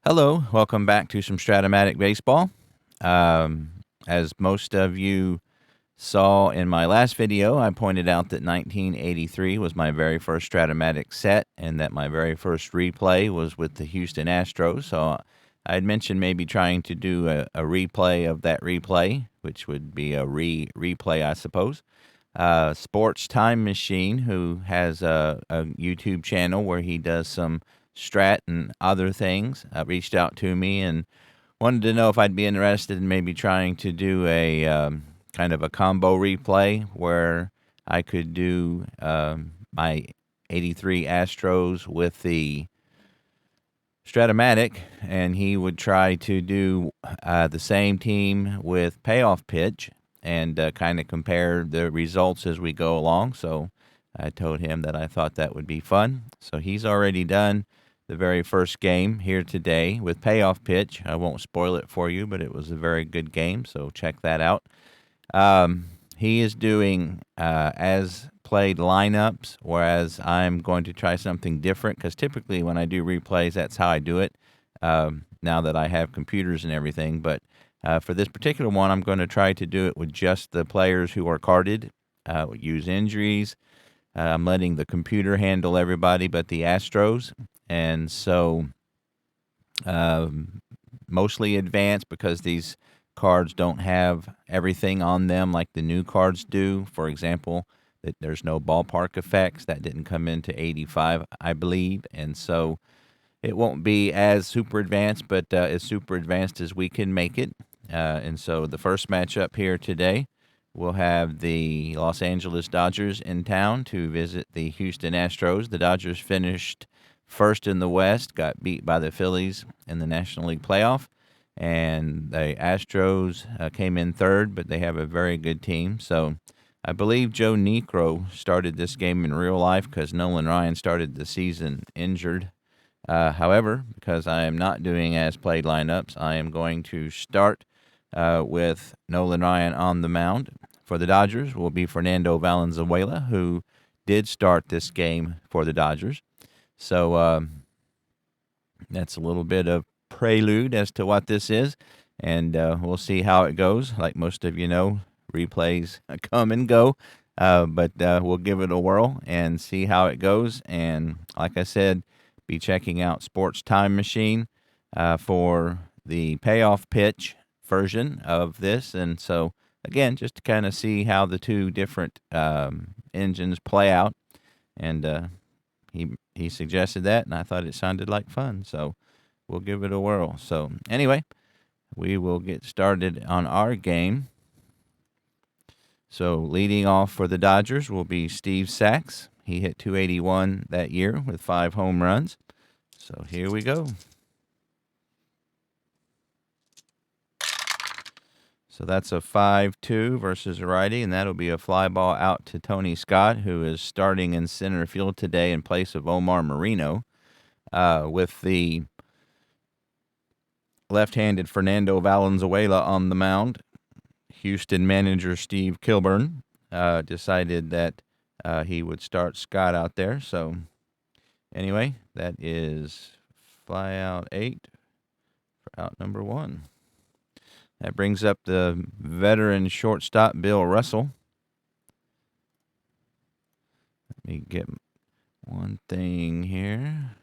Hello, welcome back to some Strat-O-Matic baseball. As most of you saw in my last video, I pointed out that 1983 was my very first Strat-O-Matic set and that my very first replay was with the Houston Astros. So I had mentioned maybe trying to do a replay of that replay, which would be a replay, I suppose. Sports Time Machine, who has a YouTube channel where he does some strat and other things, reached out to me and wanted to know if I'd be interested in maybe trying to do a kind of a combo replay where I could do my 83 Astros with the Strat-O-Matic, and he would try to do the same team with payoff pitch and kind of compare the results as we go along. So I told him that I thought that would be fun. So he's already done the very first game here today with payoff pitch. I won't spoil it for you, but it was a very good game, so check that out. He is doing as played lineups, whereas I'm going to try something different because typically when I do replays, that's how I do it now that I have computers and everything. But for this particular one, I'm going to try to do it with just the players who are carded, use injuries. I'm letting the computer handle everybody but the Astros. And so mostly advanced because these cards don't have everything on them like the new cards do. For example, that there's no ballpark effects. That didn't come into 85, I believe. And so it won't be as super advanced, but as super advanced as we can make it. And so the first matchup here today, we'll have the Los Angeles Dodgers in town to visit the Houston Astros. The Dodgers finished first in the West, got beat by the Phillies in the National League playoff. And the Astros came in third, but they have a very good team. So I believe Joe Niekro started this game in real life because Nolan Ryan started the season injured. However, because I am not doing as played lineups, I am going to start with Nolan Ryan on the mound. For the Dodgers will be Fernando Valenzuela, who did start this game for the Dodgers. So that's a little bit of prelude as to what this is, and we'll see how it goes. Like most of you know, replays come and go, but we'll give it a whirl and see how it goes. And like I said, be checking out Sports Time Machine for the payoff pitch version of this. And so, again, just to kind of see how the two different engines play out. And he suggested that, and I thought it sounded like fun. So we'll give it a whirl. So anyway, we will get started on our game. So leading off for the Dodgers will be Steve Sachs. He hit .281 that year with 5 home runs. So here we go. So that's a 5-2 versus a righty, and that'll be a fly ball out to Tony Scott, who is starting in center field today in place of Omar Marino, with the left-handed Fernando Valenzuela on the mound. Houston manager Steve Kilburn decided that he would start Scott out there. So anyway, that is fly out 8 for out number 1. That brings up the veteran shortstop, Bill Russell. Let me get one thing here.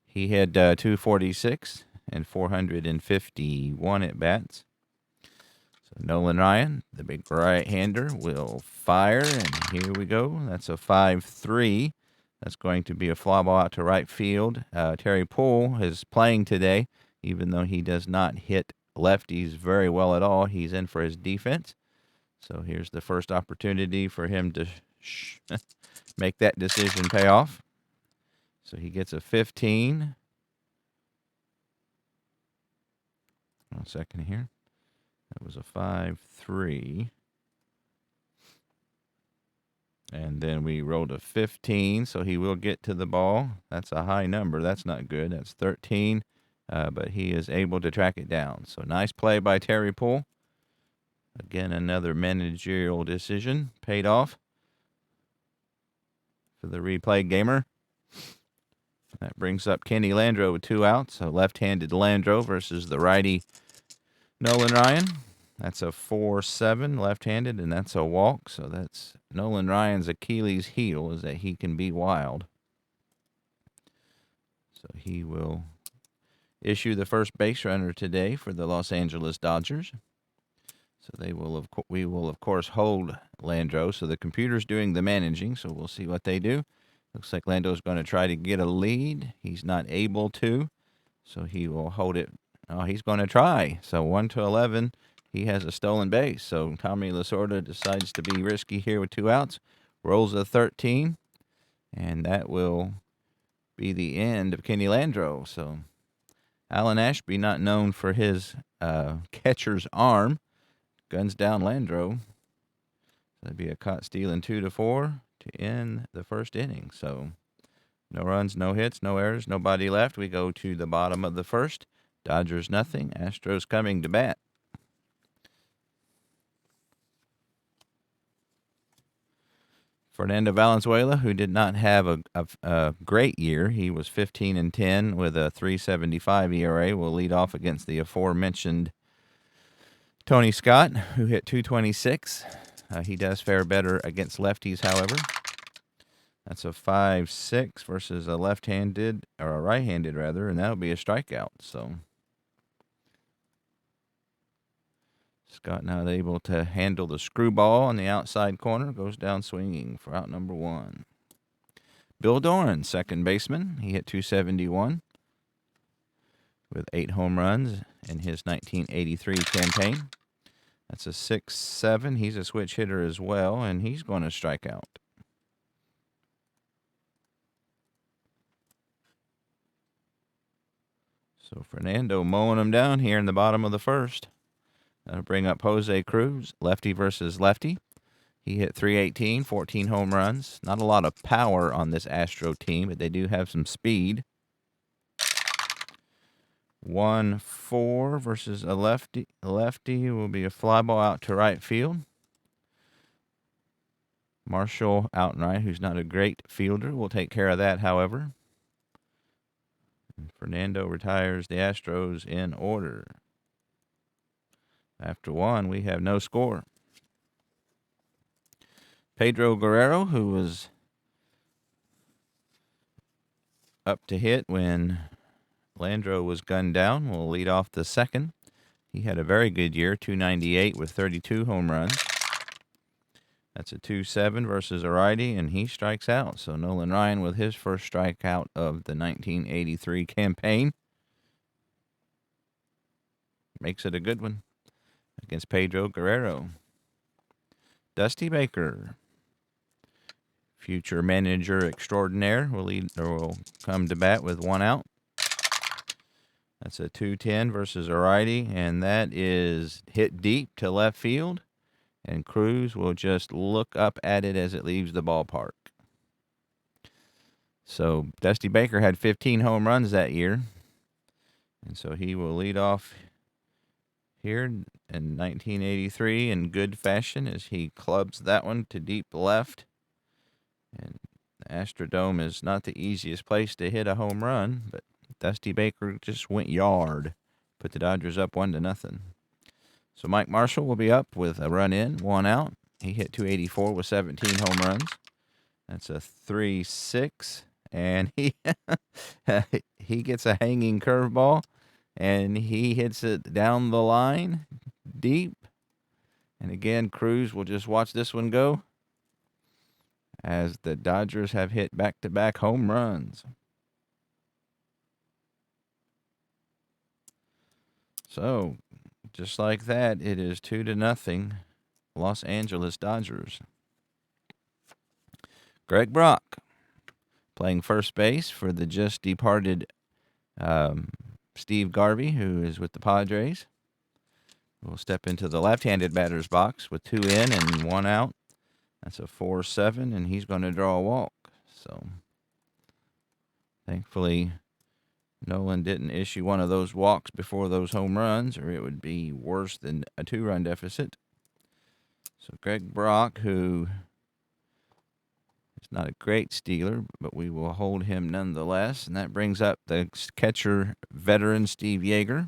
He had 246 and 451 at-bats. So Nolan Ryan, the big right-hander, will fire, and here we go. That's a 5-3. That's going to be a fly ball out to right field. Terry Poole is playing today. Even though he does not hit lefties very well at all, he's in for his defense. So here's the first opportunity for him to make that decision pay off. So he gets a 15. 1 second here. That was a 5-3. And then we rolled a 15, so he will get to the ball. That's a high number. That's not good. That's 13. But he is able to track it down. So nice play by Terry Poole. Again, another managerial decision paid off for the replay gamer. That brings up Kenny Landro with 2 outs. So left-handed Landro versus the righty Nolan Ryan. That's a 4-7 left-handed, and that's a walk. So that's Nolan Ryan's Achilles heel, is that he can be wild. So he will issue the first base runner today for the Los Angeles Dodgers. So we will of course hold Landro. So the computer's doing the managing. So we'll see what they do. Looks like Lando's going to try to get a lead. He's not able to, so he will hold it. Oh, he's going to try. So 1-11, he has a stolen base. So Tommy Lasorda decides to be risky here with 2 outs. Rolls a 13, and that will be the end of Kenny Landro. So Alan Ashby, not known for his catcher's arm, guns down Landro. That'd be a caught stealing 2-4 to end the first inning. So no runs, no hits, no errors, nobody left. We go to the bottom of the first. Dodgers nothing. Astros coming to bat. Fernando Valenzuela, who did not have a great year. He was 15-10 with a 3.75 ERA. Will lead off against the aforementioned Tony Scott, who hit 226. He does fare better against lefties, however. That's a 5-6 versus a left-handed, or a right-handed rather, and that'll be a strikeout. So Scott not able to handle the screwball on the outside corner. Goes down swinging for out number 1. Bill Doran, second baseman. He hit 271 with 8 home runs in his 1983 campaign. That's a 6-7. He's a switch hitter as well, and he's going to strike out. So Fernando mowing him down here in the bottom of the first. That'll bring up Jose Cruz, lefty versus lefty. He hit 318, 14 home runs. Not a lot of power on this Astro team, but they do have some speed. 1-4 versus a lefty. A lefty will be a fly ball out to right field. Marshall out and right, who's not a great fielder, will take care of that, however. And Fernando retires the Astros in order. After 1, we have no score. Pedro Guerrero, who was up to hit when Landro was gunned down, will lead off the second. He had a very good year, 298 with 32 home runs. That's a 2-7 versus a righty, and he strikes out. So Nolan Ryan with his first strikeout of the 1983 campaign. Makes it a good one against Pedro Guerrero. Dusty Baker, future manager extraordinaire, will come to bat with 1 out. That's a 2-10 versus a righty, and that is hit deep to left field, and Cruz will just look up at it as it leaves the ballpark. So Dusty Baker had 15 home runs that year, and so he will lead off here in 1983 in good fashion as he clubs that one to deep left. And the Astrodome is not the easiest place to hit a home run, but Dusty Baker just went yard, put the Dodgers up 1-0. So Mike Marshall will be up with a run in, 1 out. He hit 284 with 17 home runs. That's a 3-6, and he gets a hanging curveball, and he hits it down the line deep. And again, Cruz will just watch this one go as the Dodgers have hit back-to-back home runs. So, just like that, it is 2-0 Los Angeles Dodgers. Greg Brock playing first base for the just departed Steve Garvey, who is with the Padres. Will step into the left-handed batter's box with 2 in and 1 out. That's a 4-7, and he's going to draw a walk. So, thankfully, Nolan didn't issue one of those walks before those home runs, or it would be worse than a 2-run deficit. So Greg Brock, who It's not a great stealer, but we will hold him nonetheless. And that brings up the catcher veteran, Steve Yeager.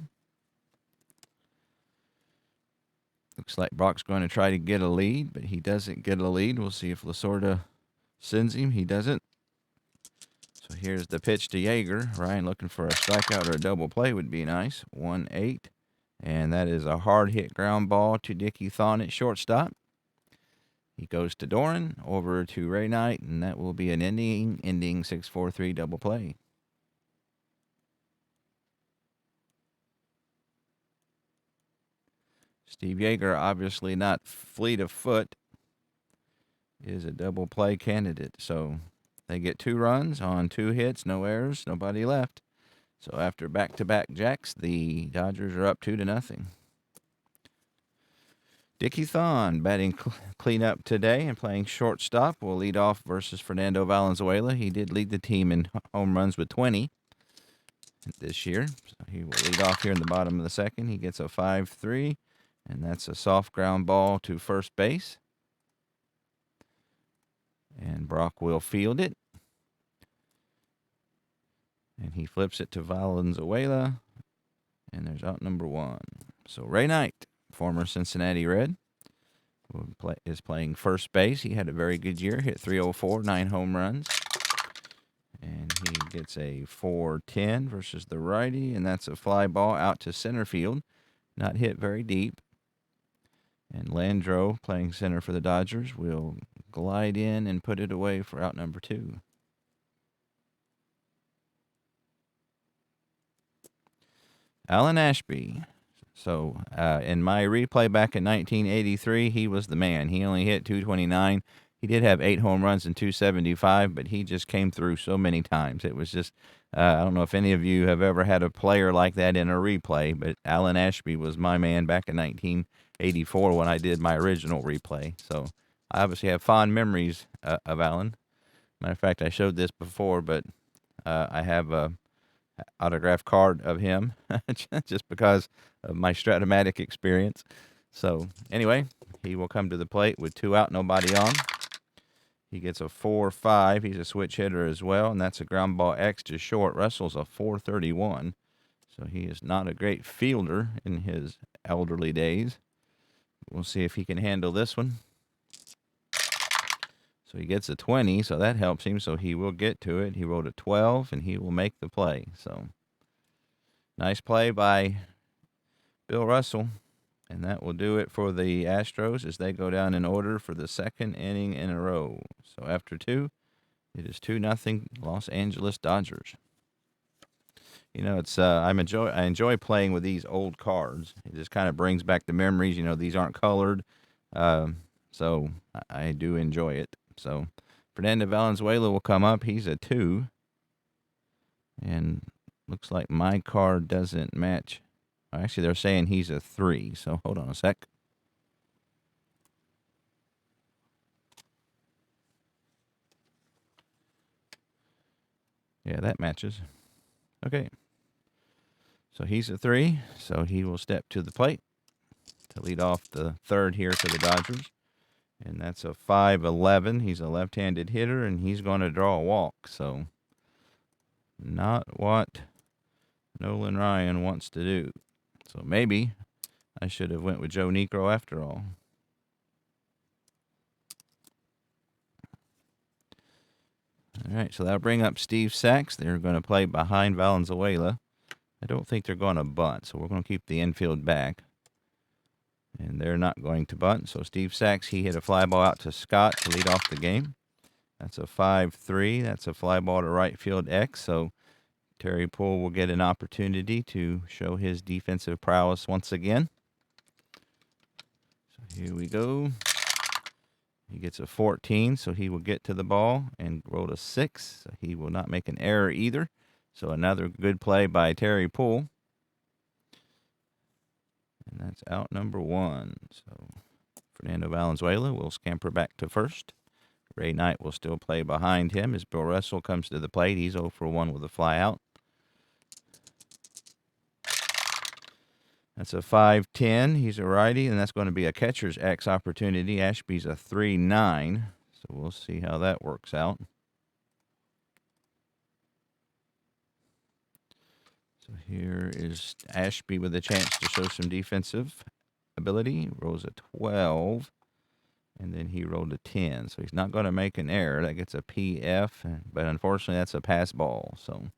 Looks like Brock's going to try to get a lead, but he doesn't get a lead. We'll see if Lasorda sends him. He doesn't. So here's the pitch to Yeager. Ryan looking for a strikeout or a double play would be nice. 1-8. And that is a hard hit ground ball to Dickie Thon at shortstop. He goes to Doran, over to Ray Knight, and that will be an ending 6-4-3 double play. Steve Yeager, obviously not fleet of foot, is a double play candidate. So they get 2 runs on 2 hits, no errors, nobody left. So after back-to-back jacks, the Dodgers are up 2-0. Dickie Thon batting cleanup today and playing shortstop will lead off versus Fernando Valenzuela. He did lead the team in home runs with 20 this year. So he will lead off here in the bottom of the second. He gets a 5-3, and that's a soft ground ball to first base. And Brock will field it. And he flips it to Valenzuela, and there's out number 1. So Ray Knight, former Cincinnati Red, is playing first base. He had a very good year, hit .304, 9 home runs. And he gets a 4-10 versus the righty, and that's a fly ball out to center field. Not hit very deep. And Landro, playing center for the Dodgers, will glide in and put it away for out number 2. Alan Ashby. So in my replay back in 1983, he was the man. He only hit .229. He did have 8 home runs and .275, but he just came through so many times. It was just, I don't know if any of you have ever had a player like that in a replay, but Alan Ashby was my man back in 1984 when I did my original replay. So I obviously have fond memories of Alan. Matter of fact, I showed this before, but I have a autograph card of him just because of my Strat-O-Matic experience. So anyway, he will come to the plate with 2 out, nobody on. He gets a 4-5. He's a switch hitter as well, and that's a ground ball X to short. Russell's a 431, so he is not a great fielder in his elderly days. We'll see if he can handle this one. So he gets a 20, so that helps him, so he will get to it. He rolled a 12, and he will make the play. So nice play by Bill Russell, and that will do it for the Astros as they go down in order for the second inning in a row. So after 2, it is 2-0 Los Angeles Dodgers. You know, it's I enjoy playing with these old cards. It just kind of brings back the memories. You know, these aren't colored, so I do enjoy it. So Fernando Valenzuela will come up. He's a 2. And looks like my card doesn't match. Actually, they're saying he's a 3. So hold on a sec. Yeah, that matches. Okay. So he's a 3. So he will step to the plate to lead off the third here for the Dodgers. And that's a 5-11. He's a left-handed hitter, and he's going to draw a walk. So not what Nolan Ryan wants to do. So maybe I should have went with Joe Niekro after all. All right, so that'll bring up Steve Sachs. They're going to play behind Valenzuela. I don't think they're going to bunt, so we're going to keep the infield back. And they're not going to bunt. So Steve Sachs, he hit a fly ball out to Scott to lead off the game. That's a 5-3. That's a fly ball to right field X. So Terry Poole will get an opportunity to show his defensive prowess once again. So here we go. He gets a 14, so he will get to the ball and roll a 6. So he will not make an error either. So another good play by Terry Poole. And that's out number 1. So Fernando Valenzuela will scamper back to first. Ray Knight will still play behind him as Bill Russell comes to the plate. He's 0 for 1 with a fly out. That's a 5-10. He's a righty, and that's going to be a catcher's X opportunity. Ashby's a 3-9. So we'll see how that works out. So here is Ashby with a chance to show some defensive ability. Rolls a 12, and then he rolled a 10. So he's not going to make an error. That gets a PF, but unfortunately that's a pass ball. So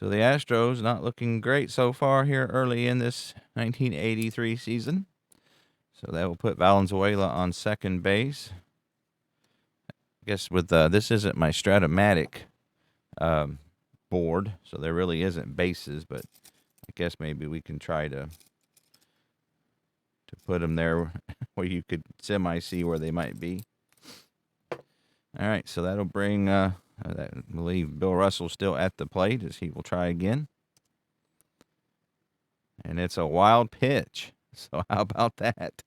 the Astros not looking great so far here early in this 1983 season. So that will put Valenzuela on second base. I guess with this isn't my Strat-O-Matic board, so there really isn't bases, but I guess maybe we can try to put them there where you could semi-see where they might be. All right, so that'll bring, I believe Bill Russell's still at the plate as he will try again. And it's a wild pitch, so how about that?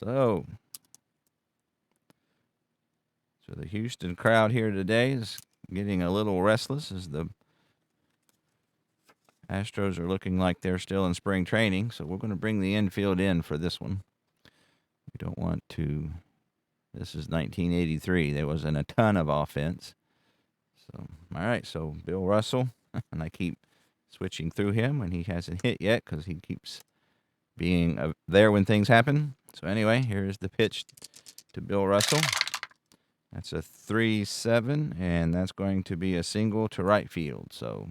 So the Houston crowd here today is getting a little restless as the Astros are looking like they're still in spring training. So we're going to bring the infield in for this one. We don't want to. This is 1983. There wasn't a ton of offense. So, all right. So Bill Russell, and I keep switching through him, and he hasn't hit yet because he keeps being there when things happen. So anyway, here's the pitch to Bill Russell. That's a 3-7, and that's going to be a single to right field. So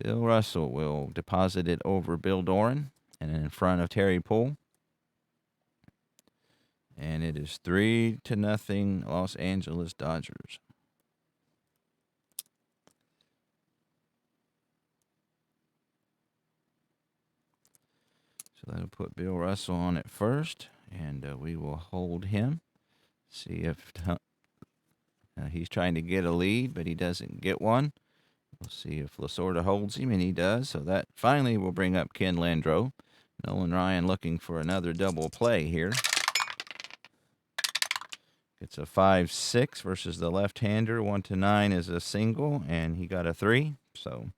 Bill Russell will deposit it over Bill Doran and in front of Terry Poole. And it is 3-0 Los Angeles Dodgers. So that'll put Bill Russell on at first, and we will hold him. See if he's trying to get a lead, but he doesn't get one. We'll see if Lasorda holds him, and he does. So that finally will bring up Ken Landro. Nolan Ryan looking for another double play here. It's a 5-6 versus the left-hander. 1-9 is a single, and he got a 3. So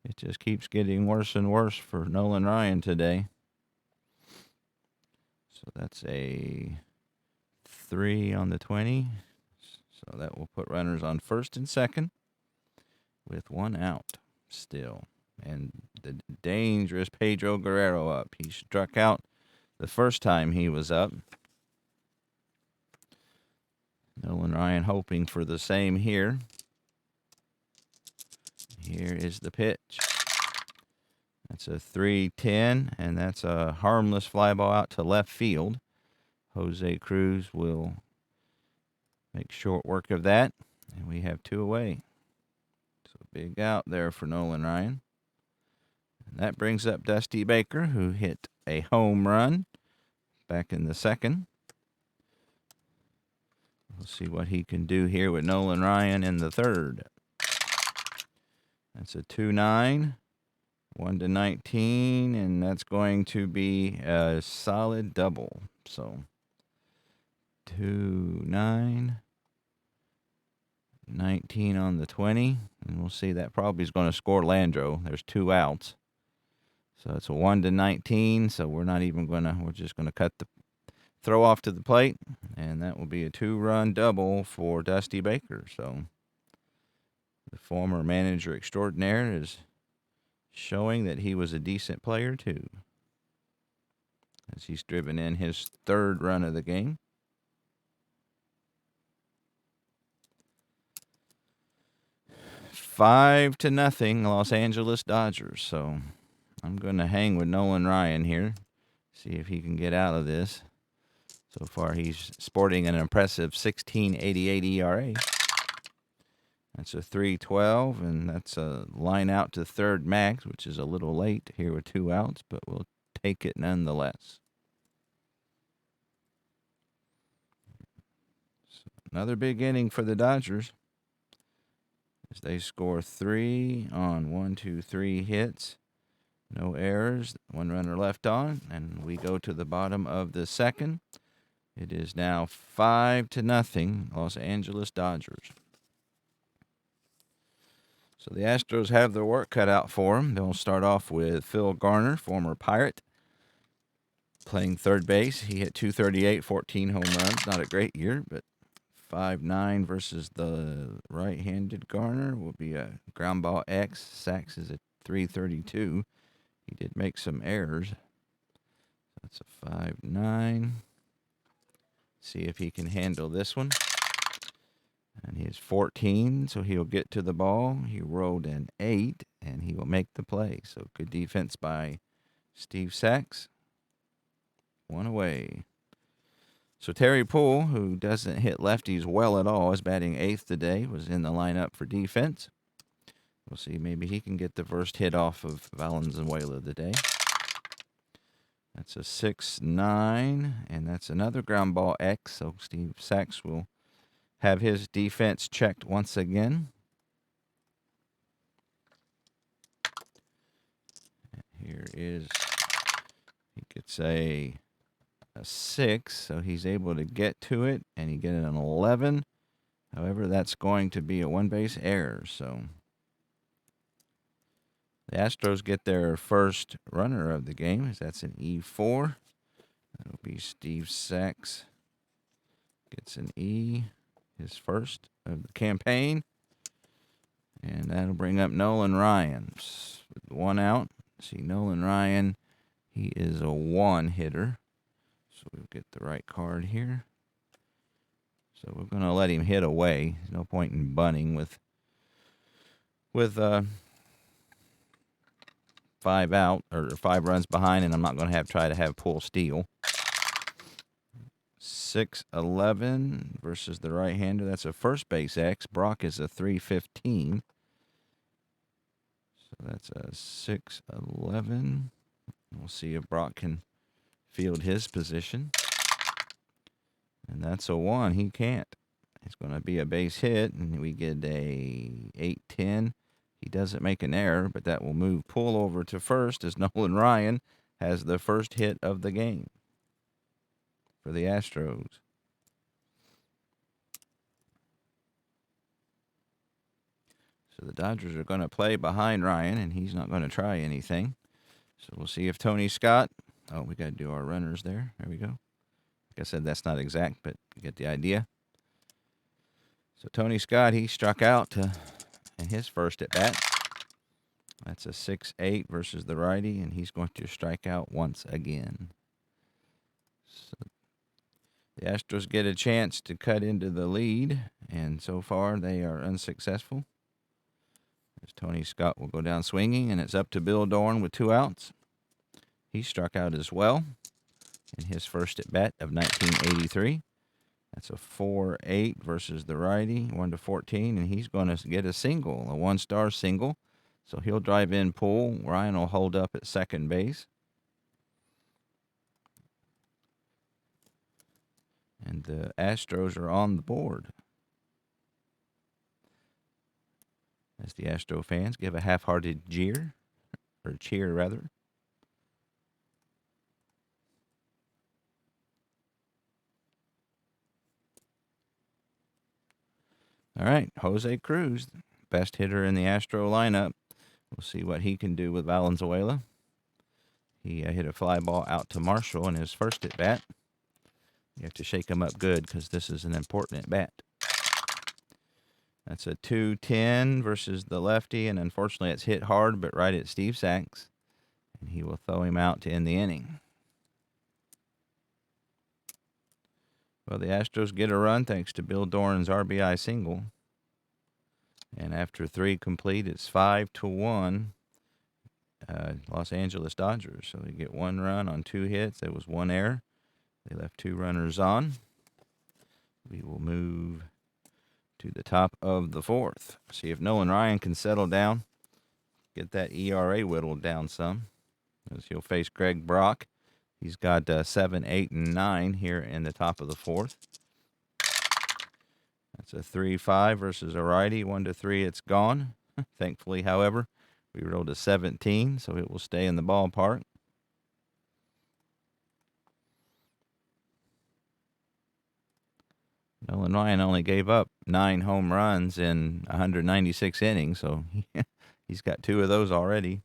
it just keeps getting worse and worse for Nolan Ryan today. So that's a 3 on the 20. So that will put runners on first and second with 1 out still. And the dangerous Pedro Guerrero up. He struck out the first time he was up. Nolan Ryan hoping for the same here. Here is the pitch. That's a 3-10, and that's a harmless fly ball out to left field. Jose Cruz will make short work of that, and we have 2 away. So big out there for Nolan Ryan. And that brings up Dusty Baker, who hit a home run back in the second. We'll see what he can do here with Nolan Ryan in the third. That's a 2-9, 1-19, and that's going to be a solid double. So 2-9, 19 on the 20, and we'll see that probably is going to score Landro. There's 2 outs. So it's a 1-19, so we're not even going to, we're just going to cut the throw off to the plate, and that will be a 2-run double for Dusty Baker. So the former manager extraordinaire is showing that he was a decent player too, as he's driven in his 3rd run of the game. Five to nothing, Los Angeles Dodgers. So I'm going to hang with Nolan Ryan here, see if he can get out of this. So far, he's sporting an impressive 16.88 ERA. That's a 3-12, and that's a line out to third max, which is a little late here with 2 outs, but we'll take it nonetheless. So another big inning for the Dodgers as they score 3 on 1, 2, 3 hits. No errors, 1 runner left on, and we go to the bottom of the second. It is now 5-0 Los Angeles Dodgers. So the Astros have their work cut out for them. They'll start off with Phil Garner, former Pirate, playing third base. He hit .238, 14 home runs. Not a great year, but 5.9 versus the right-handed Garner will be a ground ball X. Sacks is at .332. He did make some errors. That's a 5.9. See if he can handle this one. And he is 14, so he'll get to the ball. He rolled an 8, and he will make the play. So good defense by Steve Sachs. One away. So Terry Poole, who doesn't hit lefties well at all, is batting 8th today, was in the lineup for defense. We'll see, maybe he can get the first hit off of Valenzuela today. That's a 6.9, and that's another ground ball X, so Steve Sachs will have his defense checked once again. And here is, he gets a 6, so he's able to get to it, and he gets an 11. However, that's going to be a one-base error, so the Astros get their first runner of the game. That's an E4. That'll be Steve Sachs. Gets an E, his first of the campaign. And that'll bring up Nolan Ryan. With one out. See, Nolan Ryan, he is a 1 hitter. So we'll get the right card here. So we're going to let him hit away. There's no point in bunting with 5 out or 5 runs behind, and I'm not going to try to have Poole steal. 6.11 versus the right-hander. That's a first base X. Brock is a 3.15. So that's a 6.11. We'll see if Brock can field his position. And that's a 1. He can't. It's going to be a base hit, and we get a 8.10. He doesn't make an error, but that will move Poole over to first as Nolan Ryan has the first hit of the game for the Astros. So the Dodgers are going to play behind Ryan, and he's not going to try anything. So we'll see if Tony Scott. Oh, we got to do our runners there. There we go. Like I said, that's not exact, but you get the idea. So Tony Scott, he struck out in his first at bat. That's a 6.8 versus the righty, and he's going to strike out once again. So the Astros get a chance to cut into the lead, and so far they are unsuccessful. As Tony Scott will go down swinging, and it's up to Bill Doran with 2 outs. He struck out as well in his first at bat of 1983. That's a 4.8 versus the righty, 1-14, and he's going to get a single, a 1-star single. So he'll drive in Poole. Ryan will hold up at second base. And the Astros are on the board. As the Astro fans give a half-hearted cheer. All right, Jose Cruz, best hitter in the Astro lineup. We'll see what he can do with Valenzuela. He hit a fly ball out to Marshall in his first at bat. You have to shake him up good because this is an important at bat. That's a 2.10 versus the lefty, and unfortunately it's hit hard, but right at Steve Sachs. And he will throw him out to end the inning. Well, the Astros get a run thanks to Bill Doran's RBI single. And after 3 complete, it's 5-1 Los Angeles Dodgers. So they get 1 run on 2 hits. There was 1 error. They left 2 runners on. We will move to the top of the 4th. See if Nolan Ryan can settle down, get that ERA whittled down some, as he'll face Greg Brock. He's got 7, 8, and 9 here in the top of the 4th. That's a 3-5 versus a righty. 1-3, it's gone. Thankfully, however, we rolled a 17, so it will stay in the ballpark. Nolan Ryan only gave up 9 home runs in 196 innings, so he's got 2 of those already.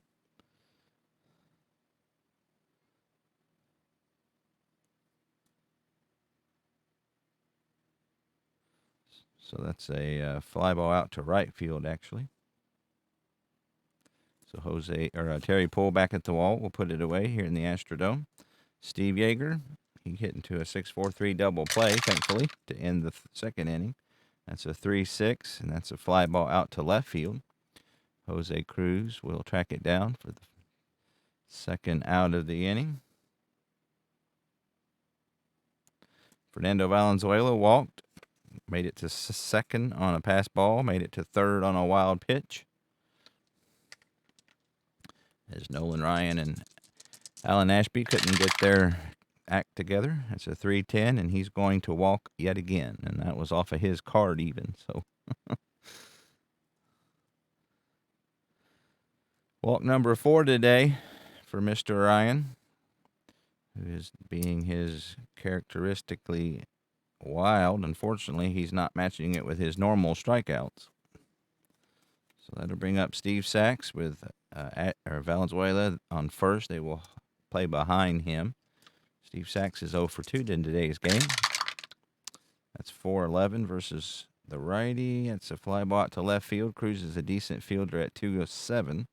So that's a fly ball out to right field, actually. So Terry Poole back at the wall will put it away here in the Astrodome. Steve Yeager, he hit into a 6-4-3 double play, thankfully, to end the second inning. That's a 3-6, and that's a fly ball out to left field. Jose Cruz will track it down for the second out of the inning. Fernando Valenzuela walked, made it to second on a pass ball, made it to third on a wild pitch. As Nolan Ryan and Alan Ashby couldn't get their act together. That's a 3-10, and he's going to walk yet again, and that was off of his card even. So walk number 4 today for Mr. Ryan, who is being his characteristically wild. Unfortunately, he's not matching it with his normal strikeouts. So that'll bring up Steve Sachs with Valenzuela on first. They will play behind him. Steve Sachs is 0 for 2 in today's game. That's 4-11 versus the righty. It's a fly ball to left field. Cruz is a decent fielder at 207.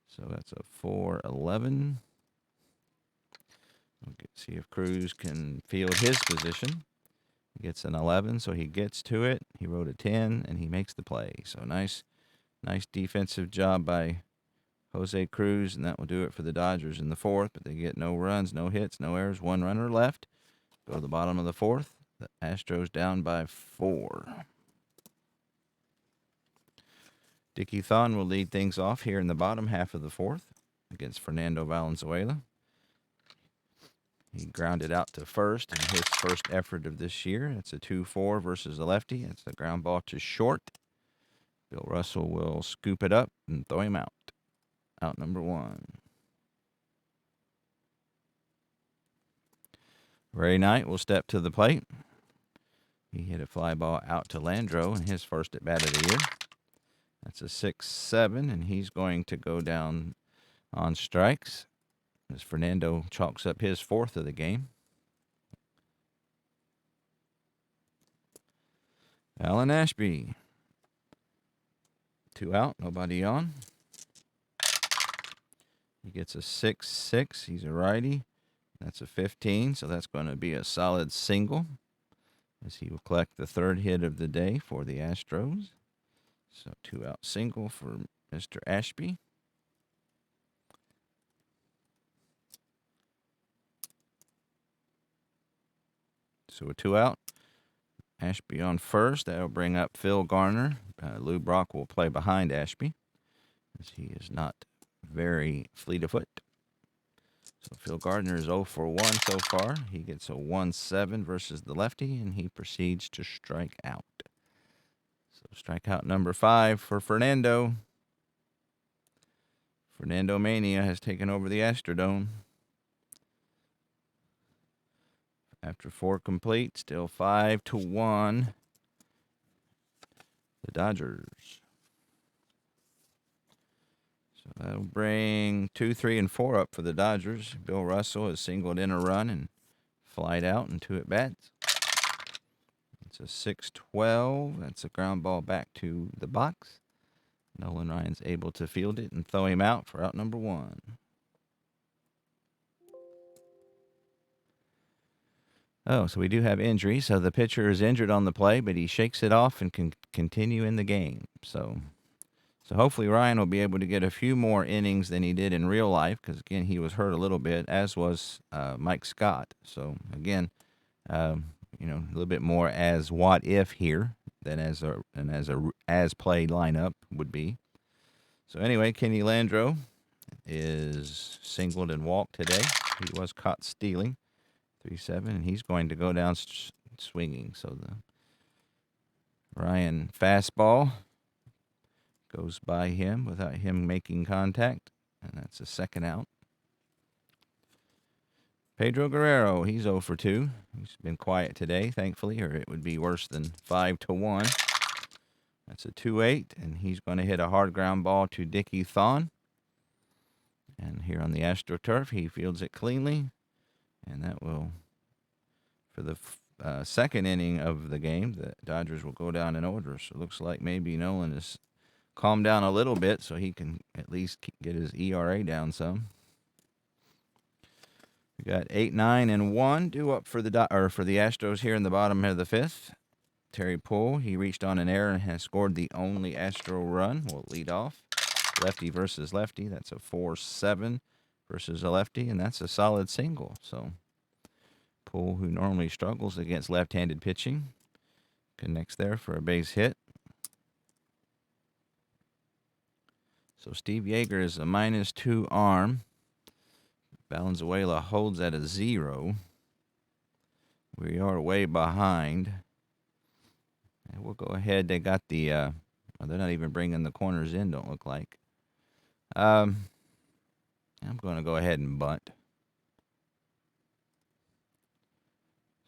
So that's a 4-11. We'll see if Cruz can field his position. He gets an 11, so he gets to it. He wrote a 10, and he makes the play. So nice defensive job by Jose Cruz, and that will do it for the Dodgers in the 4th. But they get no runs, no hits, no errors, 1 runner left. Go to the bottom of the 4th. The Astros down by 4. Dickie Thon will lead things off here in the bottom half of the 4th against Fernando Valenzuela. He grounded out to first in his first effort of this year. It's a 2-4 versus the lefty. It's the ground ball to short. Bill Russell will scoop it up and throw him out. Out number 1. Ray Knight will step to the plate. He hit a fly ball out to Landro in his first at bat of the year. That's a 6-7, and he's going to go down on strikes as Fernando chalks up his 4th of the game. Alan Ashby. 2 out, nobody on. He gets a 6-6. He's a righty. That's a 15, so that's going to be a solid single as he will collect the 3rd hit of the day for the Astros. So 2-out single for Mr. Ashby. So a 2-out. Ashby on first. That'll bring up Phil Garner. Lou Brock will play behind Ashby as he is not very fleet of foot. So Phil Garner is 0 for 1 so far. He gets a 1-7 versus the lefty, and he proceeds to strike out. So strikeout number 5 for Fernando. Fernando Mania has taken over the Astrodome. After 4 complete, still 5-1. The Dodgers. So that'll bring 2, 3, and 4 up for the Dodgers. Bill Russell has singled in a run and flied out in 2 at-bats. It's a 6-12. That's a ground ball back to the box. Nolan Ryan's able to field it and throw him out for out number 1. Oh, so we do have injury. So the pitcher is injured on the play, but he shakes it off and can continue in the game. So hopefully Ryan will be able to get a few more innings than he did in real life because, again, he was hurt a little bit, as was Mike Scott. So, again, a little bit more as what if here than as played lineup would be. So, anyway, Kenny Landro is singled and walked today. He was caught stealing. 3-7, and he's going to go down swinging. So the Ryan fastball goes by him without him making contact, and that's a 2nd out. Pedro Guerrero, he's 0 for 2. He's been quiet today, thankfully, or it would be worse than 5-1. That's a 2-8, and he's going to hit a hard ground ball to Dickie Thon. And here on the AstroTurf, he fields it cleanly, and that will, for the second inning of the game, the Dodgers will go down in order. So it looks like maybe Nolan has calmed down a little bit so he can at least get his ERA down some. We got 8, 9, and 1 due up for the Astros here in the bottom of the fifth. Terry Poole, he reached on an error and has scored the only Astro run. We'll lead off. Lefty versus lefty. That's a 4-7 versus a lefty, and that's a solid single. So Poole, who normally struggles against left-handed pitching, connects there for a base hit. So Steve Yeager is a -2 arm. Valenzuela holds at a 0. We are way behind. And we'll go ahead. They got the, they're not even bringing the corners in, don't look like. I'm going to go ahead and bunt.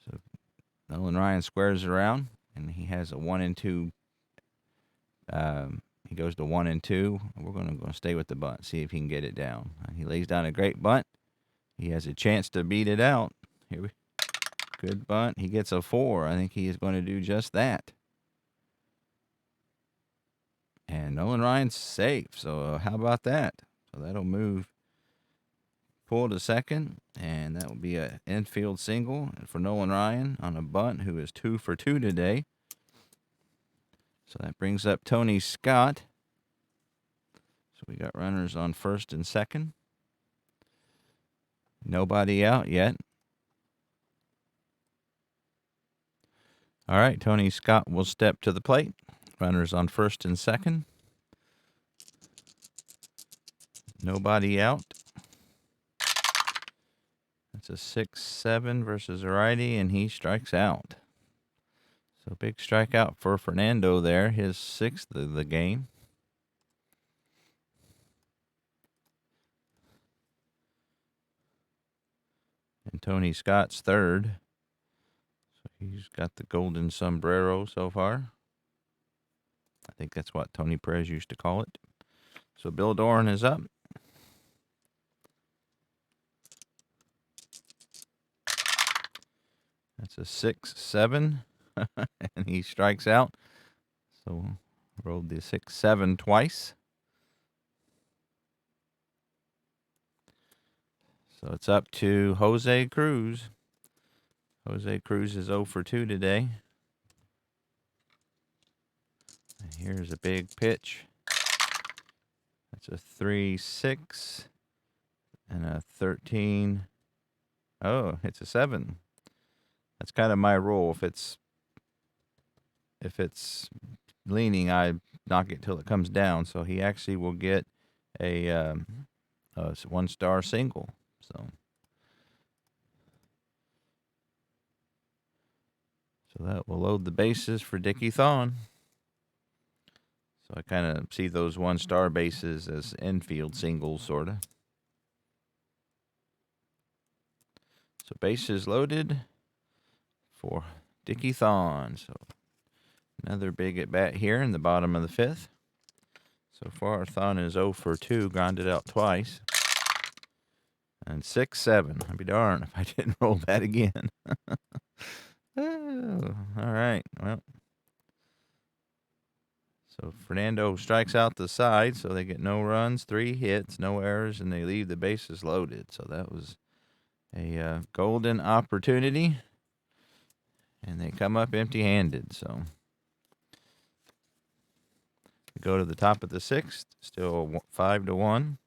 So Nolan Ryan squares around, and he has a 1-2. He goes to 1-2. We're going to stay with the bunt, see if he can get it down. He lays down a great bunt. He has a chance to beat it out. Good bunt. He gets a 4. I think he is going to do just that. And Nolan Ryan's safe. So how about that? So that'll move Poole to second, and that will be an infield single for Nolan Ryan on a bunt, who is 2 for 2 today. So that brings up Tony Scott. So we got runners on first and second. Nobody out yet. All right, Tony Scott will step to the plate. Runners on first and second. Nobody out. That's a 6-7 versus a righty, and he strikes out. So big strikeout for Fernando there, his 6th of the game. And Tony Scott's 3rd. So he's got the golden sombrero so far. I think that's what Tony Perez used to call it. So Bill Doran is up. That's a 6-7, and he strikes out. So rolled the 6-7 twice. So it's up to Jose Cruz. Jose Cruz is 0 for 2 today. And here's a big pitch. That's a 3-6 and a 13. Oh, it's a 7. That's kind of my rule. If it's leaning, I knock it till it comes down. So he actually will get a 1-star single. So that will load the bases for Dickie Thon. So I kind of see those 1-star bases as infield singles, sort of. So bases loaded for Dickie Thon. So another big at bat here in the bottom of the 5th. So far, Thon is 0 for 2, grounded out twice. And 6-7. I'd be darned if I didn't roll that again. Oh, all right. Well, so Fernando strikes out the side, so they get no runs, 3 hits, no errors, and they leave the bases loaded. So that was a golden opportunity, and they come up empty-handed. So we go to the top of the 6th, still 5-1.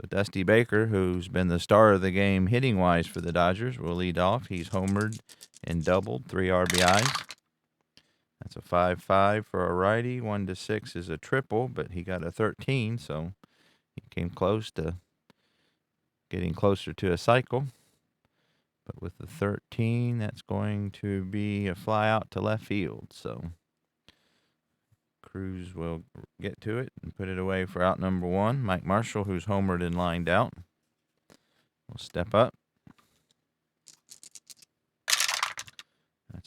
So Dusty Baker, who's been the star of the game hitting-wise for the Dodgers, will lead off. He's homered and doubled, 3 RBIs. That's a 5-5 for a righty. 1-6 is a triple, but he got a 13, so he came close to getting closer to a cycle. But with the 13, that's going to be a fly out to left field. So Cruz will get to it and put it away for out number 1. Mike Marshall, who's homered and lined out, will step up.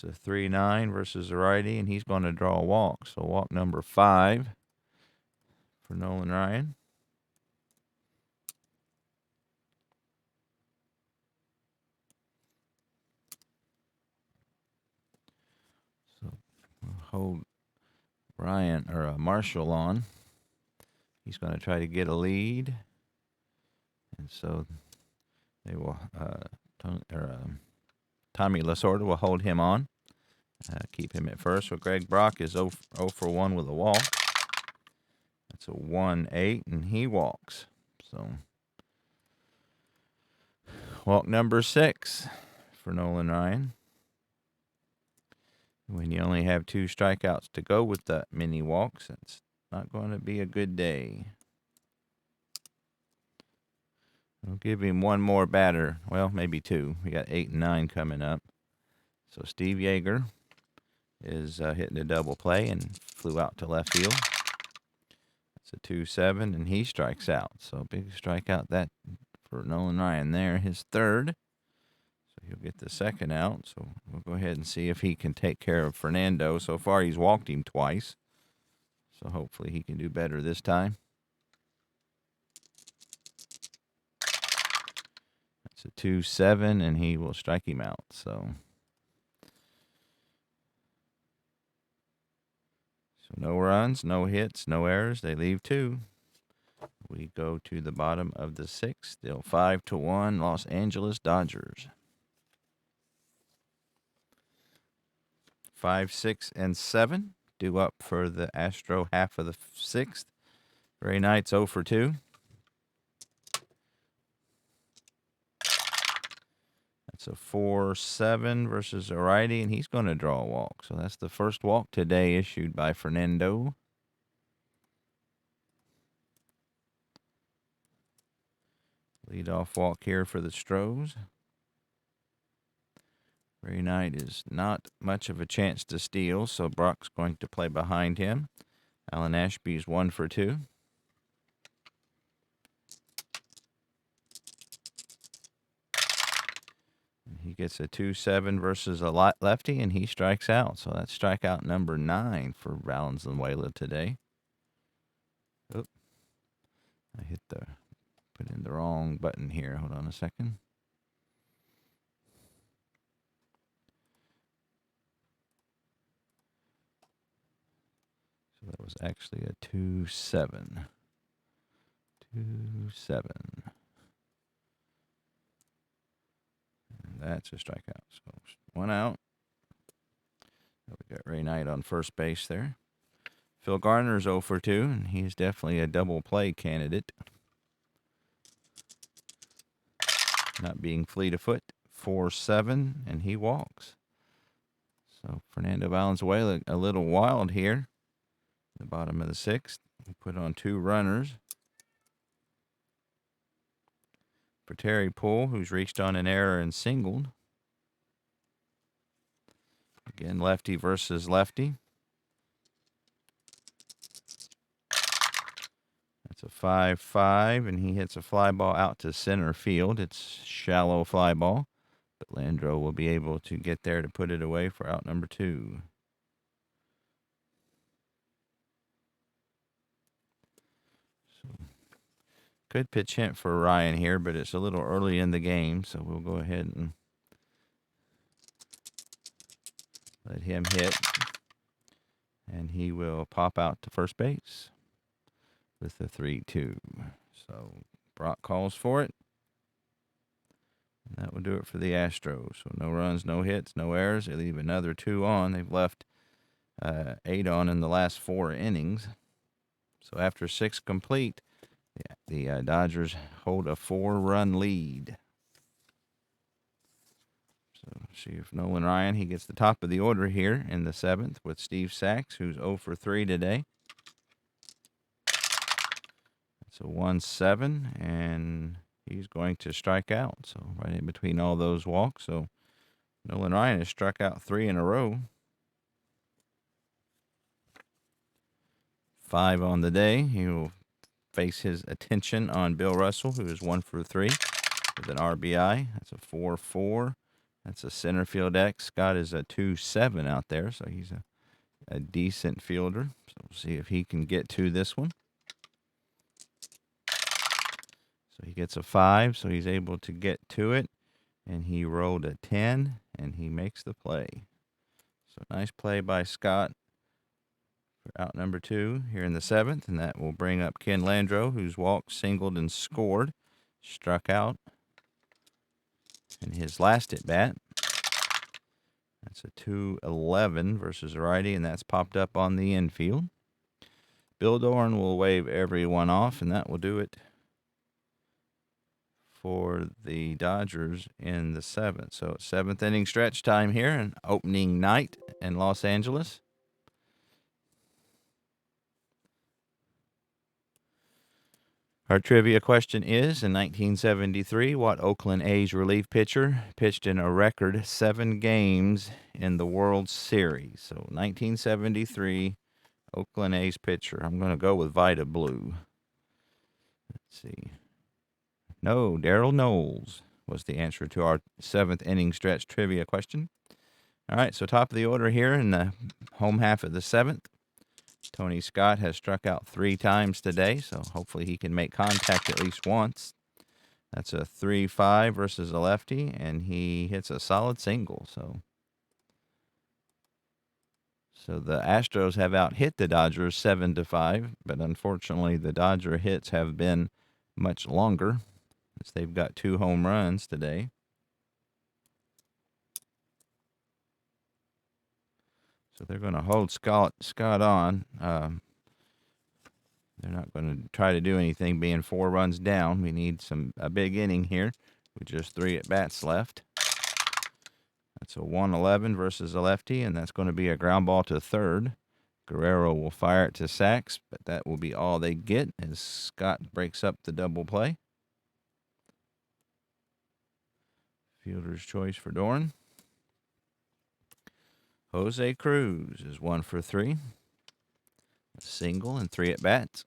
That's a 3-9 versus the righty, and he's going to draw a walk. So walk number 5 for Nolan Ryan. So we'll hold Ryan or Marshall on. He's going to try to get a lead, and so they will. Tommy Lasorda will hold him on, keep him at first. So Greg Brock is 0 for 1 with a walk. That's a 1-8, and he walks. So walk number 6 for Nolan Ryan. When you only have 2 strikeouts to go with the mini walks, it's not going to be a good day. We'll give him one more batter. Well, maybe 2. We got 8 and 9 coming up. So Steve Yeager is hitting a double play and flew out to left field. It's a 2-7, and he strikes out. So big strikeout that for Nolan Ryan there, his 3rd. So he'll get the 2nd out. So we'll go ahead and see if he can take care of Fernando. So far, he's walked him twice. So hopefully he can do better this time. That's a 2-7, and he will strike him out. So no runs, no hits, no errors. They leave 2. We go to the bottom of the 6th. Still 5-1, Los Angeles Dodgers. 5, 6, and 7 due up for the Astro half of the 6th. Ray Knight's 0 for 2. That's a 4-7 versus a righty, and he's going to draw a walk. So that's the first walk today issued by Fernando. Leadoff walk here for the Astros. Ray Knight is not much of a chance to steal, so Brock's going to play behind him. Alan Ashby's 1 for 2. He gets a 2-7 versus a lefty, and he strikes out. So that's strikeout number 9 for Valenzuela today. Oop. I put in the wrong button here. Hold on a second. So that was actually a 2-7. 2-7. That's a strikeout. So 1 out. We got Ray Knight on first base there. Phil Garner's 0 for 2, and he's definitely a double play candidate. Not being fleet of foot. 4-7, and he walks. So Fernando Valenzuela a little wild here. The bottom of the 6th. We put on 2 runners. For Terry Poole, who's reached on an error and singled. Again, lefty versus lefty. That's a 5-5, and he hits a fly ball out to center field. It's shallow fly ball, but Landro will be able to get there to put it away for out number 2. Good pitch hint for Ryan here, but it's a little early in the game, so we'll go ahead and let him hit. And he will pop out to first base with the 3-2. So Brock calls for it. And that will do it for the Astros. So no runs, no hits, no errors. They leave another 2 on. They've left 8 on in the last 4 innings. So after 6 complete, the Dodgers hold a 4-run lead. So see if Nolan Ryan, he gets the top of the order here in the 7th with Steve Sachs, who's 0 for 3 today. It's a 1-7, and he's going to strike out. So right in between all those walks. So Nolan Ryan has struck out 3 in a row. 5 on the day. He will face his attention on Bill Russell, who is 1 for 3 with an RBI. That's a 4-4 That's a center field X. Scott is a 2-7 out there, so he's a decent fielder. So we'll see if he can get to this one. So he gets a 5, so he's able to get to it. And he rolled a 10, and he makes the play. So nice play by Scott for out number 2 here in the 7th, and that will bring up Ken Landro, who's walked, singled, and scored. Struck out in his last at-bat. That's a 2-11 versus righty, and that's popped up on the infield. Bill Doran will wave everyone off, and that will do it for the Dodgers in the 7th. So 7th inning stretch time here and opening night in Los Angeles. Our trivia question is, in 1973, what Oakland A's relief pitcher pitched in a record 7 games in the World Series? So 1973, Oakland A's pitcher. I'm going to go with Vita Blue. Let's see. No, Darryl Knowles was the answer to our 7th inning stretch trivia question. All right, so top of the order here in the home half of the 7th. Tony Scott has struck out 3 times today, so hopefully he can make contact at least once. That's a 3-5 versus a lefty, and he hits a solid single. So the Astros have out-hit the Dodgers 7-5, but unfortunately the Dodger hits have been much longer, as they've got 2 home runs today. So they're going to hold Scott on. They're not going to try to do anything being 4 runs down. We need a big inning here with just 3 at-bats left. That's a 1-11 versus a lefty, and that's going to be a ground ball to third. Guerrero will fire it to Sachs, but that will be all they get as Scott breaks up the double play. Fielder's choice for Doran. Jose Cruz is 1 for 3. A single and 3 at-bats.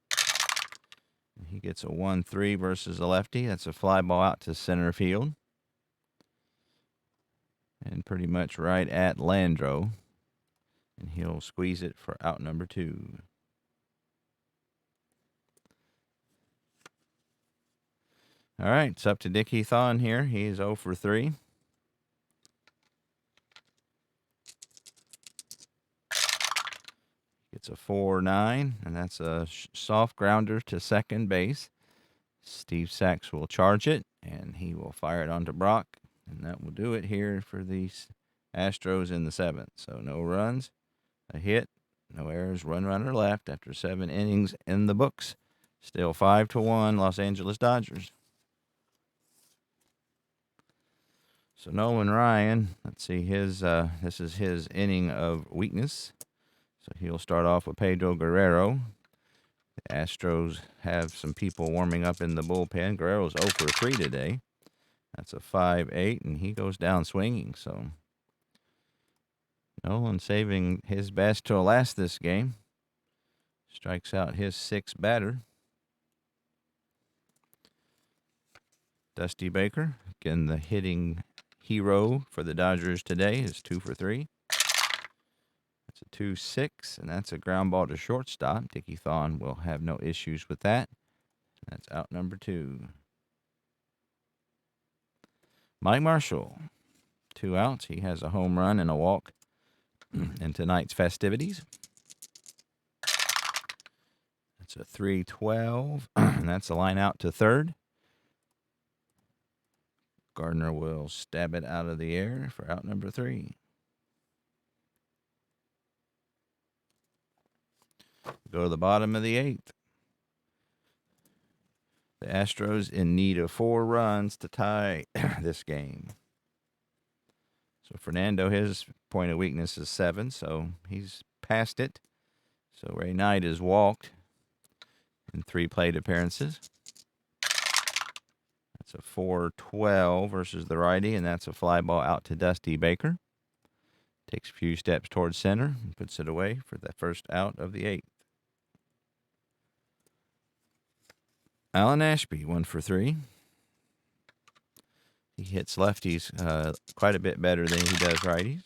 He gets a 1-3 versus a lefty. That's a fly ball out to center field. And pretty much right at Landro. And he'll squeeze it for out number 2. All right, it's up to Dickie Thon here. He's 0 for 3. It's a 4-9, and that's a soft grounder to second base. Steve Sachs will charge it, and he will fire it onto Brock, and that will do it here for the Astros in the 7th. So no runs, a hit, no errors, one runner left after 7 innings in the books. Still 5-1 Los Angeles Dodgers. So Nolan Ryan, let's see, this is his inning of weakness. So he'll start off with Pedro Guerrero. The Astros have some people warming up in the bullpen. Guerrero's 0 for 3 today. That's a 5-8, and he goes down swinging. So Nolan saving his best to last this game. Strikes out his 6th batter. Dusty Baker, again the hitting hero for the Dodgers today, is 2 for 3. That's a 2-6, and that's a ground ball to shortstop. Dickie Thon will have no issues with that. That's out number 2. Mike Marshall, 2 outs. He has a home run and a walk in tonight's festivities. That's a 3-12, and that's a line out to third. Garner will stab it out of the air for out number 3. Go to the bottom of the 8th. The Astros in need of 4 runs to tie this game. So Fernando, his point of weakness is 7, so he's past it. So Ray Knight is walked in 3 plate appearances. That's a 4-12 versus the righty, and that's a fly ball out to Dusty Baker. Takes a few steps towards center and puts it away for the first out of the 8th. Alan Ashby, 1 for 3. He hits lefties quite a bit better than he does righties.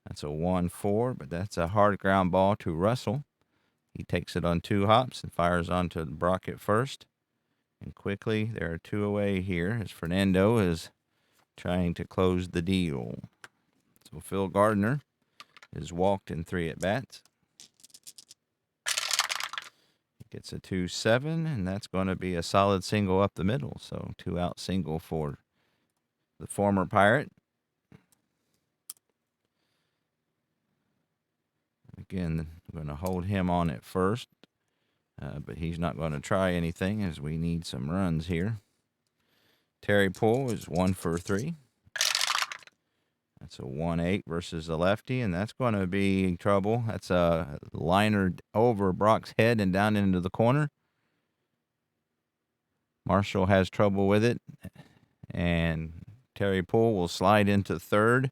That's a 1-4, but that's a hard ground ball to Russell. He takes it on 2 hops and fires onto Brock at first. And quickly, there are 2 away here as Fernando is trying to close the deal. So Phil Garner is walked in 3 at-bats. He gets a 2-7, and that's going to be a solid single up the middle. So 2-out single for the former Pirate. Again, we're going to hold him on at first, but he's not going to try anything as we need some runs here. Terry Poole is 1 for 3. That's a 1-8 versus the lefty, and that's going to be trouble. That's a liner over Brock's head and down into the corner. Marshall has trouble with it, and Terry Poole will slide into third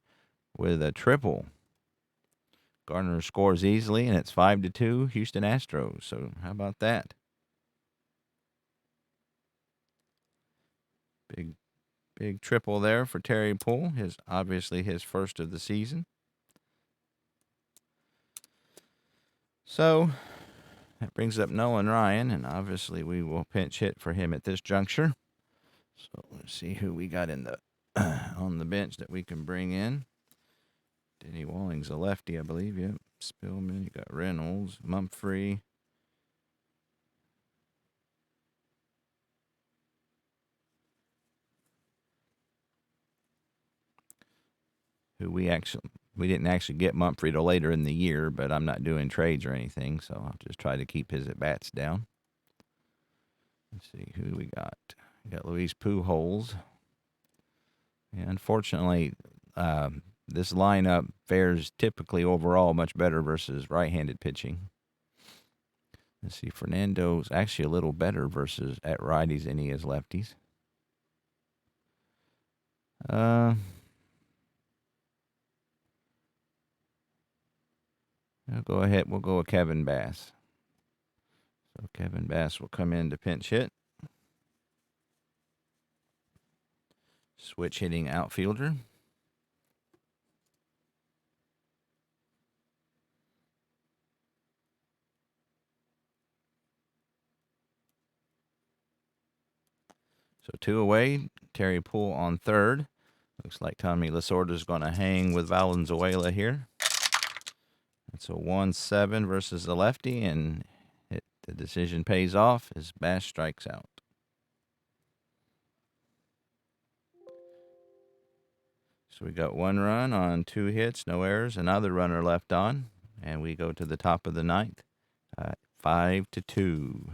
with a triple. Garner scores easily, and it's 5-2 Houston Astros. So how about that? Big triple there for Terry Poole. Obviously his first of the season. So that brings up Nolan Ryan, and obviously we will pinch hit for him at this juncture. So let's see who we got in the on the bench that we can bring in. Denny Walling's a lefty, I believe. Yep. Spillman, you got Reynolds, Mumphrey. Who we didn't actually get Mumphrey till later in the year, but I'm not doing trades or anything, so I'll just try to keep his at-bats down. Let's see who we got. We got Luis Pujols. Yeah, unfortunately, this lineup fares typically overall much better versus right-handed pitching. Let's see, Fernando's actually a little better versus at righties than he is lefties. We'll go ahead. We'll go with Kevin Bass. So Kevin Bass will come in to pinch hit. Switch hitting outfielder. So 2 away. Terry Poole on third. Looks like Tommy Lasorda is going to hang with Valenzuela here. That's a 1-7 versus the lefty, and the decision pays off as Bass strikes out. So we got 1 run on 2 hits, no errors, another runner left on, and we go to the top of the ninth, 5-2. So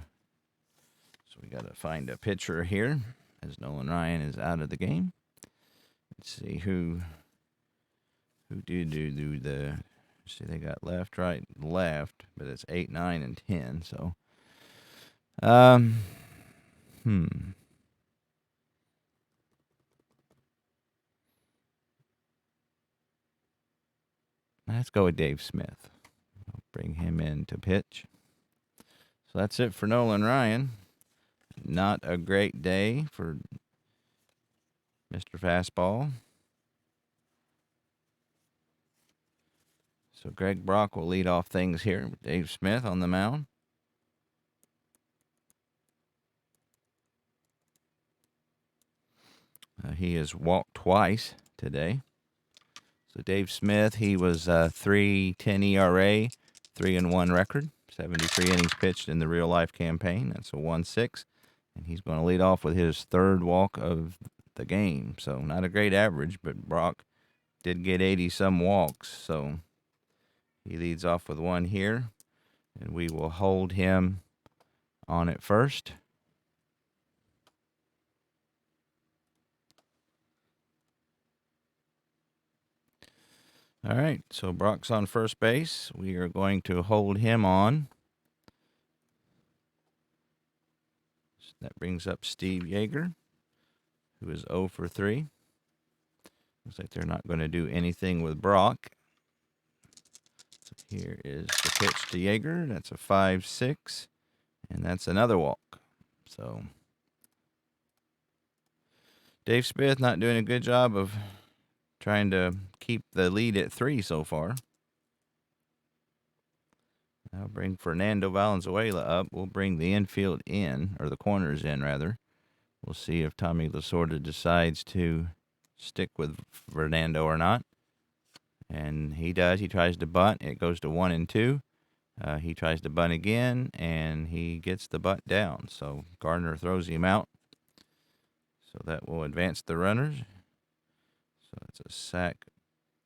we got to find a pitcher here as Nolan Ryan is out of the game. Let's see who did do the. See, they got left, right, left, but it's 8, 9, and 10. So, let's go with Dave Smith. I'll bring him in to pitch. So that's it for Nolan Ryan. Not a great day for Mr. Fastball. So Greg Brock will lead off things here with Dave Smith on the mound. He has walked twice today. So Dave Smith, he was 3.10 ERA, 3-1 record, 73 innings pitched in the real life campaign. That's a 1-6, and he's going to lead off with his 3rd walk of the game. So not a great average, but Brock did get 80 some walks. So he leads off with 1 here, and we will hold him on at first. All right, so Brock's on first base. We are going to hold him on. So that brings up Steve Yeager, who is 0 for 3. Looks like they're not going to do anything with Brock. So here is the pitch to Yeager. That's a 5-6, and that's another walk. So Dave Smith not doing a good job of trying to keep the lead at 3 so far. I'll bring Fernando Valenzuela up. We'll bring the infield in, or the corners in, rather. We'll see if Tommy Lasorda decides to stick with Fernando or not. And he does. He tries to bunt. It goes to 1 and 2. He tries to bunt again, and he gets the bunt down. So Garner throws him out. So that will advance the runners. So it's a sack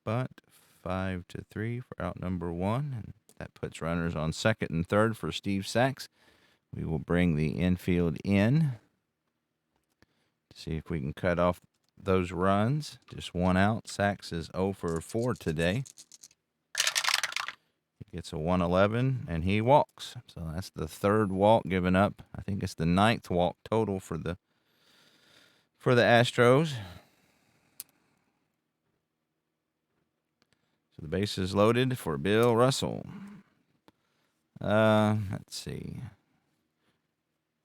bunt, 5-3 for out number 1. And that puts runners on second and third for Steve Sachs. We will bring the infield in to see if we can cut off those runs. Just 1 out. Sachs is 0 for 4 today. He gets a 111, and he walks. So that's the 3rd walk given up. I think it's the 9th walk total for the Astros. So the base is loaded for Bill Russell. Let's see.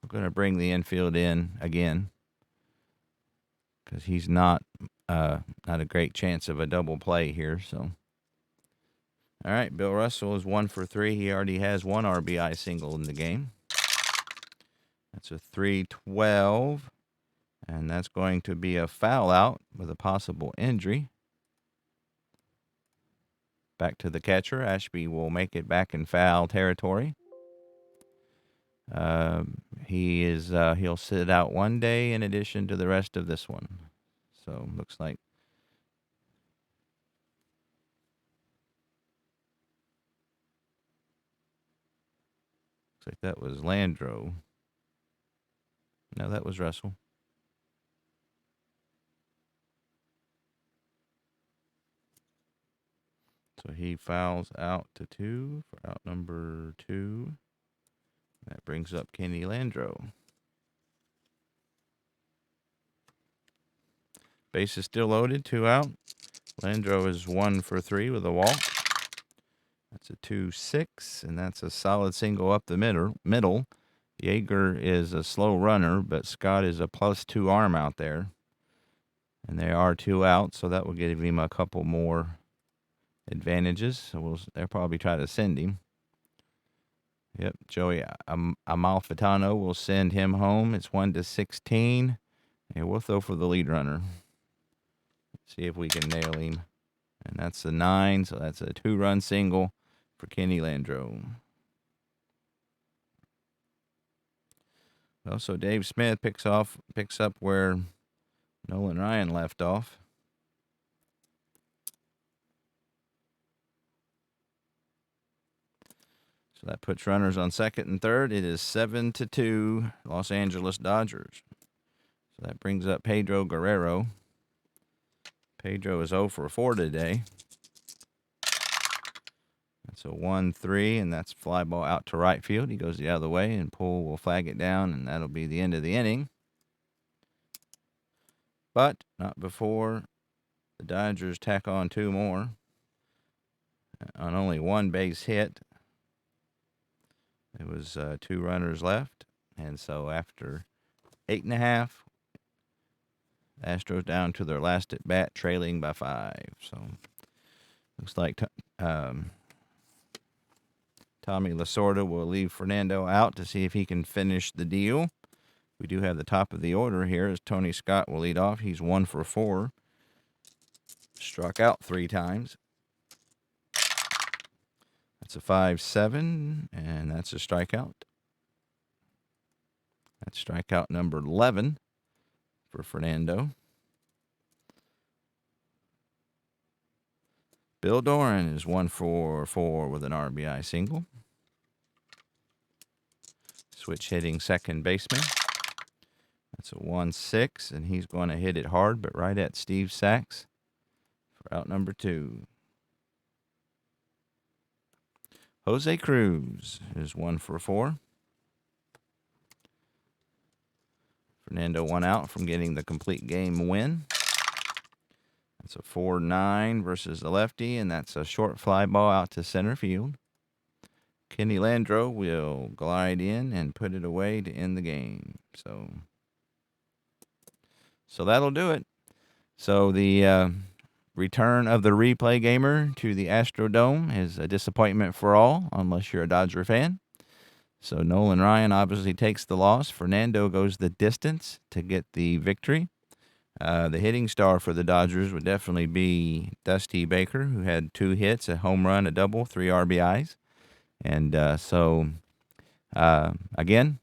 We're going to bring the infield in again because he's not a great chance of a double play here. So, all right, Bill Russell is 1 for 3. He already has 1 RBI single in the game. That's a 3-12, and that's going to be a foul out with a possible injury. Back to the catcher. Ashby will make it back in foul territory. He'll sit out 1 day in addition to the rest of this one. So looks like that was Landro. No, that was Russell. So he fouls out to 2 for out number 2. That brings up Kenny Landro. Base is still loaded, 2 out. Landro is 1 for 3 with a walk. That's a 2-6, and that's a solid single up the middle. Yeager is a slow runner, but Scott is a +2 arm out there. And they are 2 out, so that will give him a couple more advantages. So they'll probably try to send him. Yep, Joey Amalfitano will send him home. It's 1-16. And we'll throw for the lead runner. See if we can nail him. And that's a 9, so that's a 2-run single for Kenny Landro. Well, so Dave Smith picks up where Nolan Ryan left off. So that puts runners on second and third. It is 7-2 Los Angeles Dodgers. So that brings up Pedro Guerrero. Pedro is 0 for 4 today. That's a 1-3, and that's fly ball out to right field. He goes the other way, and Poole will flag it down, and that'll be the end of the inning. But not before the Dodgers tack on 2 more on only 1 base hit. There was 2 runners left, and so after 8.5, Astros down to their last at bat, trailing by 5. So looks like Tommy Lasorda will leave Fernando out to see if he can finish the deal. We do have the top of the order here as Tony Scott will lead off. He's 1 for 4. Struck out 3 times. That's a 5-7, and that's a strikeout. That's strikeout number 11 for Fernando. Bill Doran is 1 for 4 with an RBI single. Switch hitting second baseman. That's a 1-6, and he's going to hit it hard, but right at Steve Sachs for out number 2. Jose Cruz is 1 for 4. Fernando 1 out from getting the complete game win. That's a 4-9 versus the lefty, and that's a short fly ball out to center field. Kenny Landro will glide in and put it away to end the game. So So that'll do it. So the return of the replay gamer to the Astrodome is a disappointment for all, unless you're a Dodger fan. So Nolan Ryan obviously takes the loss. Fernando goes the distance to get the victory. The hitting star for the Dodgers would definitely be Dusty Baker, who had 2 hits, a home run, a double, 3 RBIs. And again,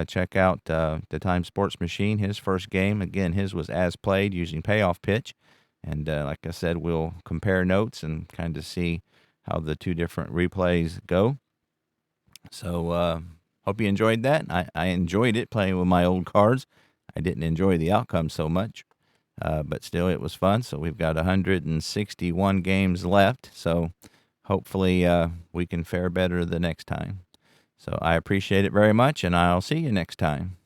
check out the Time Sports Machine. His first game, again, his was as played using payoff pitch. And like I said, we'll compare notes and kind of see how the 2 different replays go. So hope you enjoyed that. I enjoyed it playing with my old cards. I didn't enjoy the outcome so much, but still it was fun. So we've got 161 games left. So hopefully we can fare better the next time. So I appreciate it very much, and I'll see you next time.